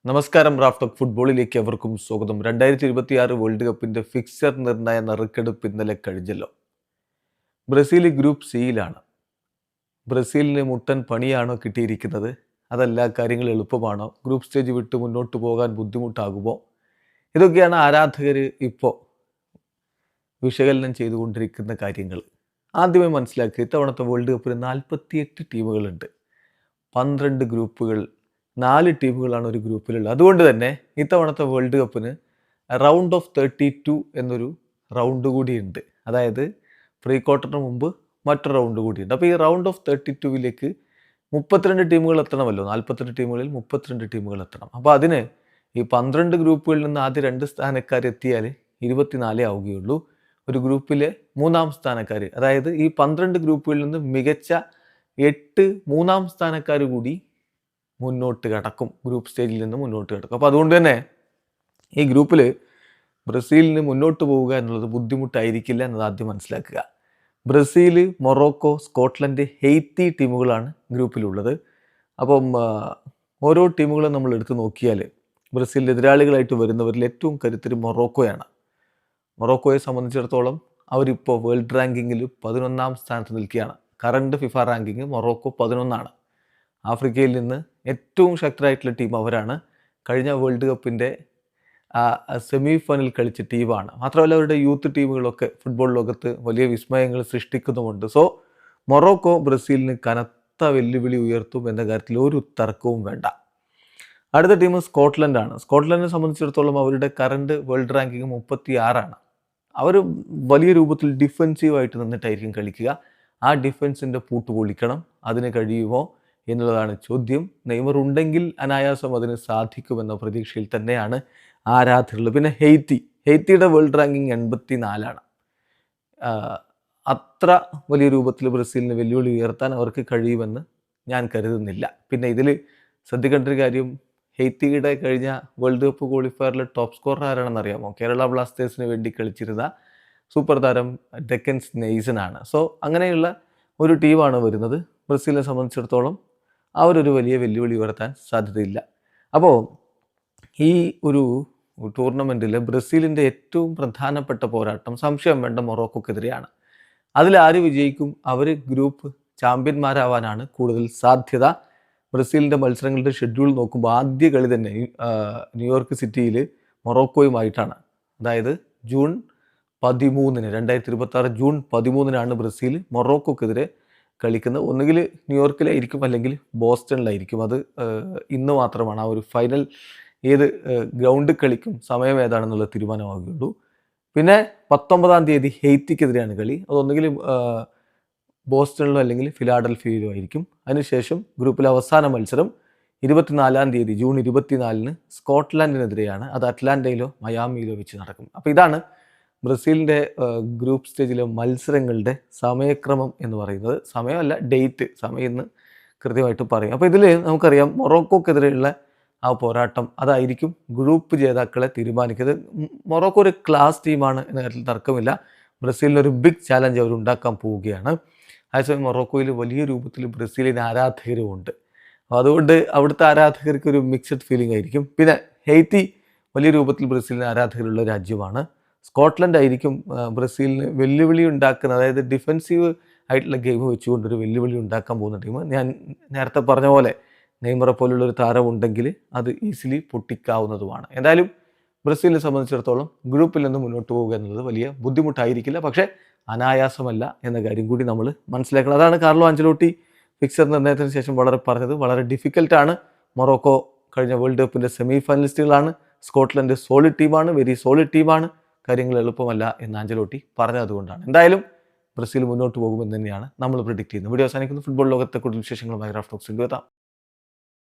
നമസ്കാരം. റാഫ്റ്റോക്ക് ഫുട്ബോളിലേക്ക് അവർക്കും സ്വാഗതം. 2026 വേൾഡ് കപ്പിന്റെ ഫിക്സർ നിർണയ നറുക്കെടുപ്പ് ഇന്നലെ കഴിഞ്ഞല്ലോ. Brazil group സിയിലാണ്. ബ്രസീലിന് മുട്ടൻ പണിയാണോ കിട്ടിയിരിക്കുന്നത്? അതല്ല കാര്യങ്ങൾ എളുപ്പമാണോ? ഗ്രൂപ്പ് സ്റ്റേജ് വിട്ട് മുന്നോട്ട് പോകാൻ ബുദ്ധിമുട്ടാകുമോ? ഇതൊക്കെയാണ് ആരാധകർ ഇപ്പോൾ വിശകലനം ചെയ്തുകൊണ്ടിരിക്കുന്ന കാര്യങ്ങൾ. ആദ്യമേ മനസ്സിലാക്കി, ഇത്തവണത്തെ വേൾഡ് കപ്പിന് 48 ടീമുകളുണ്ട്. 12 ഗ്രൂപ്പുകൾ, 4 ടീമുകളാണ് ഒരു ഗ്രൂപ്പിലുള്ളത്. അതുകൊണ്ട് തന്നെ ഇത്തവണത്തെ വേൾഡ് കപ്പിന് റൗണ്ട് ഓഫ് 32 എന്നൊരു റൗണ്ട് കൂടിയുണ്ട്. അതായത് പ്രീ ക്വാർട്ടറിന് മുമ്പ് മറ്റൊരു റൗണ്ട് കൂടിയുണ്ട്. അപ്പോൾ ഈ റൗണ്ട് ഓഫ് 32വിലേക്ക് 32 ടീമുകൾ എത്തണമല്ലോ. 48 ടീമുകളിൽ 32 ടീമുകൾ എത്തണം. അപ്പോൾ അതിന് ഈ 12 ഗ്രൂപ്പുകളിൽ നിന്ന് ആദ്യ 2 സ്ഥാനക്കാരെത്തിയാൽ 24 ആവുകയുള്ളൂ. ഒരു ഗ്രൂപ്പിലെ 3-ാം സ്ഥാനക്കാർ, അതായത് ഈ 12 ഗ്രൂപ്പുകളിൽ നിന്ന് മികച്ച 8 3-ാം സ്ഥാനക്കാർ കൂടി മുന്നോട്ട് കടക്കും. ഗ്രൂപ്പ് സ്റ്റേജിൽ നിന്ന് മുന്നോട്ട് കടക്കും. അപ്പോൾ അതുകൊണ്ട് തന്നെ ഈ ഗ്രൂപ്പിൽ ബ്രസീലിന് മുന്നോട്ട് പോവുക എന്നുള്ളത് ബുദ്ധിമുട്ടായിരിക്കില്ല എന്നത് ആദ്യം മനസ്സിലാക്കുക. ബ്രസീൽ, മൊറോക്കോ, സ്കോട്ട്ലൻഡ്, ഹെയ്ത്തി ടീമുകളാണ് ഗ്രൂപ്പിലുള്ളത്. അപ്പം ഓരോ ടീമുകളും നമ്മൾ എടുത്തു നോക്കിയാൽ ബ്രസീലിൻ്റെ എതിരാളികളായിട്ട് വരുന്നവരിൽ ഏറ്റവും കരുത്തർ മൊറോക്കോയാണ്. മൊറോക്കോയെ സംബന്ധിച്ചിടത്തോളം അവരിപ്പോൾ വേൾഡ് റാങ്കിങ്ങിൽ 11-ാം സ്ഥാനത്ത് നിൽക്കുകയാണ്. കറണ്ട് ഫിഫ റാങ്കിങ് മൊറോക്കോ 11ആണ്. ആഫ്രിക്കയിൽ നിന്ന് ഏറ്റവും ശക്തരായിട്ടുള്ള ടീം അവരാണ്. കഴിഞ്ഞ വേൾഡ് കപ്പിൻ്റെ സെമി ഫൈനൽ കളിച്ച ടീമാണ്. മാത്രമല്ല അവരുടെ യൂത്ത് ടീമുകളൊക്കെ ഫുട്ബോൾ ലോകത്ത് വലിയ വിസ്മയങ്ങൾ സൃഷ്ടിക്കുന്നുമുണ്ട്. സോ മൊറോക്കോ ബ്രസീലിന് കനത്ത വെല്ലുവിളി ഉയർത്തും എന്ന കാര്യത്തിൽ ഒരു തർക്കവും വേണ്ട. അടുത്ത ടീം സ്കോട്ട്ലൻഡാണ്. സ്കോട്ട്ലൻഡിനെ സംബന്ധിച്ചിടത്തോളം അവരുടെ കറണ്ട് വേൾഡ് റാങ്കിങ് 36ആണ്. അവർ വലിയ രൂപത്തിൽ ഡിഫെൻസീവായിട്ട് നിന്നിട്ടായിരിക്കും കളിക്കുക. ആ ഡിഫെൻസിൻ്റെ പൂട്ട് പൊളിക്കണം. അതിന് കഴിയുമോ എന്നുള്ളതാണ് ചോദ്യം. നെയ്മർ ഉണ്ടെങ്കിൽ അനായാസം അതിന് സാധിക്കുമെന്ന പ്രതീക്ഷയിൽ തന്നെയാണ് ആരാധകരുള്ളത്. പിന്നെ ഹെയ്ത്തിയുടെ വേൾഡ് റാങ്കിങ് 84ആണ്. അത്ര വലിയ രൂപത്തിൽ ബ്രസീലിന് വെല്ലുവിളി ഉയർത്താൻ അവർക്ക് കഴിയുമെന്ന് ഞാൻ കരുതുന്നില്ല. പിന്നെ ഇതിൽ ശ്രദ്ധിക്കേണ്ട ഒരു കാര്യം, ഹെയ്ത്തിയുടെ കഴിഞ്ഞ വേൾഡ് കപ്പ് ക്വാളിഫയറിലെ ടോപ്പ് സ്കോറർ ആരാണെന്ന് അറിയാമോ? കേരള ബ്ലാസ്റ്റേഴ്സിന് വേണ്ടി കളിച്ചിരുന്ന സൂപ്പർ താരം ഡെക്കൻ സ്നെയ്സനാണ്. സോ അങ്ങനെയുള്ള ഒരു ടീമാണ് വരുന്നത്. ബ്രസീലിനെ സംബന്ധിച്ചിടത്തോളം അവരൊരു വലിയ വെല്ലുവിളി ഉയർത്താൻ സാധ്യതയില്ല. അപ്പോൾ ഈ ഒരു ടൂർണമെൻറ്റിൽ ബ്രസീലിൻ്റെ ഏറ്റവും പ്രധാനപ്പെട്ട പോരാട്ടം സംശയം വേണ്ട മൊറോക്കോക്കെതിരെയാണ്. അതിലാര് വിജയിക്കും? അവർ ഗ്രൂപ്പ് ചാമ്പ്യന്മാരാവാനാണ് കൂടുതൽ സാധ്യത. ബ്രസീലിൻ്റെ മത്സരങ്ങളുടെ ഷെഡ്യൂൾ നോക്കുമ്പോൾ ആദ്യ കളി തന്നെ ന്യൂയോർക്ക് സിറ്റിയിൽ മൊറോക്കോയുമായിട്ടാണ്. അതായത് ജൂൺ 13-ന് 2026 ജൂൺ 13-നാണ് ബ്രസീൽ മൊറോക്കോക്കെതിരെ കളിക്കുന്നത്. ഒന്നുകിൽ ന്യൂയോർക്കിലായിരിക്കും, അല്ലെങ്കിൽ ബോസ്റ്റണിലായിരിക്കും. അത് ഇന്ന് മാത്രമാണ് ആ ഒരു ഫൈനൽ ഏത് ഗ്രൗണ്ടിൽ കളിക്കും, സമയം ഏതാണെന്നുള്ള തീരുമാനമാവുകയുള്ളൂ. പിന്നെ 19-ാം തീയതി ഹെയ്ത്തിക്കെതിരെയാണ് കളി. അതൊന്നുകിൽ ബോസ്റ്റണിലോ അല്ലെങ്കിൽ ഫിലാഡൽഫിയയിലോ ആയിരിക്കും. അതിനുശേഷം ഗ്രൂപ്പിലെ അവസാന മത്സരം 24-ാം തീയതി ജൂൺ 24-ന് സ്കോട്ട്ലാൻഡിനെതിരെയാണ്. അത് അറ്റ്ലാന്റയിലോ മയാമിയിലോ വെച്ച് നടക്കും. അപ്പോൾ ഇതാണ് ബ്രസീലിൻ്റെ ഗ്രൂപ്പ് സ്റ്റേജിലെ മത്സരങ്ങളുടെ സമയക്രമം എന്ന് പറയുന്നത്. സമയമല്ല, ഡേറ്റ്, സമയം എന്ന് കൃത്യമായിട്ട് പറയും. അപ്പോൾ ഇതിൽ നമുക്കറിയാം മൊറോക്കോക്കെതിരെയുള്ള ആ പോരാട്ടം അതായിരിക്കും ഗ്രൂപ്പ് ജേതാക്കളെ തീരുമാനിക്കുന്നത്. മൊറോക്കോ ഒരു ക്ലാസ് ടീമാണ് എന്ന കാര്യത്തിൽ തർക്കമില്ല. ബ്രസീലിനൊരു ബിഗ് ചാലഞ്ച് അവർ ഉണ്ടാക്കാൻ പോവുകയാണ്. അതേസമയം മൊറോക്കോയിൽ വലിയ രൂപത്തിൽ ബ്രസീലിന് ആരാധകരുമുണ്ട്. അതുകൊണ്ട് അവിടുത്തെ ആരാധകർക്ക് ഒരു മിക്സഡ് ഫീലിംഗ് ആയിരിക്കും. പിന്നെ ഹെയ്ത്തി വലിയ രൂപത്തിൽ ബ്രസീലിന് ആരാധകരുള്ള രാജ്യമാണ്. സ്കോട്ട്ലൻഡ് ആയിരിക്കും ബ്രസീലിന് വെല്ലുവിളി ഉണ്ടാക്കുന്ന, അതായത് ഡിഫെൻസീവ് ആയിട്ടുള്ള ഗെയിം വെച്ചുകൊണ്ടൊരു വെല്ലുവിളി ഉണ്ടാക്കാൻ പോകുന്ന ടീം. ഞാൻ നേരത്തെ പറഞ്ഞ പോലെ നെയ്മറെ പോലുള്ളൊരു താരമുണ്ടെങ്കിൽ അത് ഈസിലി പൊട്ടിക്കാവുന്നതുമാണ്. എന്തായാലും ബ്രസീലിനെ സംബന്ധിച്ചിടത്തോളം ഗ്രൂപ്പിൽ നിന്ന് മുന്നോട്ട് പോവുക എന്നുള്ളത് വലിയ ബുദ്ധിമുട്ടായിരിക്കില്ല. പക്ഷേ അനായാസമല്ല എന്ന കാര്യം കൂടി നമ്മൾ മനസ്സിലാക്കണം. അതാണ് കാർലോ ആഞ്ചലോട്ടി ഫിക്സർ നിർണയത്തിന് ശേഷം പറഞ്ഞത്. വളരെ ഡിഫിക്കൽട്ടാണ്. മൊറോക്കോ കഴിഞ്ഞ വേൾഡ് കപ്പിൻ്റെ സെമി ഫൈനലിസ്റ്റുകളാണ്. സ്കോട്ട്ലൻഡ് സോളിഡ് ടീമാണ്, വെരി സോളിഡ് ടീമാണ്. കാര്യങ്ങൾ എളുപ്പമല്ല എന്ന് ആഞ്ചലോട്ടി പറഞ്ഞതുകൊണ്ടാണ്. എന്തായാലും ബ്രസീൽ മുന്നോട്ട് പോകുമെന്ന് തന്നെയാണ് നമ്മൾ പ്രിഡിക്റ്റ് ചെയ്യുന്നത്. വീഡിയോ അവസാനിക്കുന്നു. ഫുട്ബോൾ ലോകത്തെ കൂടുതൽ വിശേഷങ്ങളുമായി റാഫ്റ്റോക്സിൽ എത്താം.